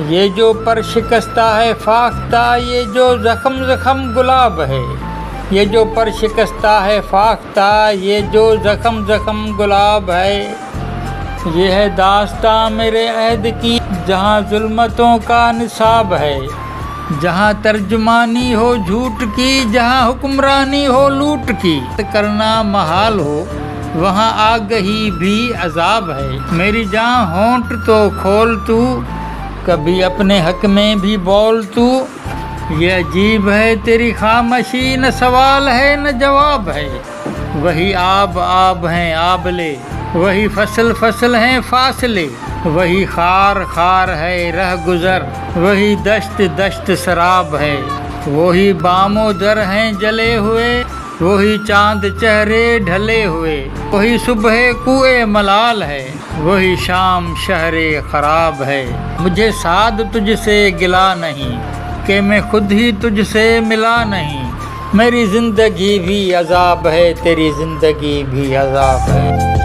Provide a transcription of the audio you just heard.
یہ جو پر شکستہ ہے فاختہ، یہ جو زخم زخم گلاب ہے، یہ جو پر شکستہ ہے فاختہ، یہ جو زخم زخم گلاب ہے، یہ ہے داستاں میرے عہد کی جہاں ظلمتوں کا نصاب ہے، جہاں ترجمانی ہو جھوٹ کی، جہاں حکمرانی ہو لوٹ کی، کرنا محال ہو وہاں آگہی بھی عذاب ہے۔ میری جان ہونٹ تو کھول تو، کبھی اپنے حق میں بھی بول تو، یہ عجیب ہے تیری خاموشی، نہ سوال ہے نہ جواب ہے، وہی آب آب ہیں آبلے، وہی فصل فصل ہیں فاصلے، وہی خار خار ہے رہ گزر، وہی دشت دشت سراب ہے، وہی بام و در ہیں جلے ہوئے، وہی چاند چہرے ڈھلے ہوئے، وہی صبح کوئے ملال ہے، وہی شام شہر خراب ہے۔ مجھے سعد تجھ سے گلا نہیں کہ میں خود ہی تجھ سے ملا نہیں، میری زندگی بھی عذاب ہے، تیری زندگی بھی عذاب ہے۔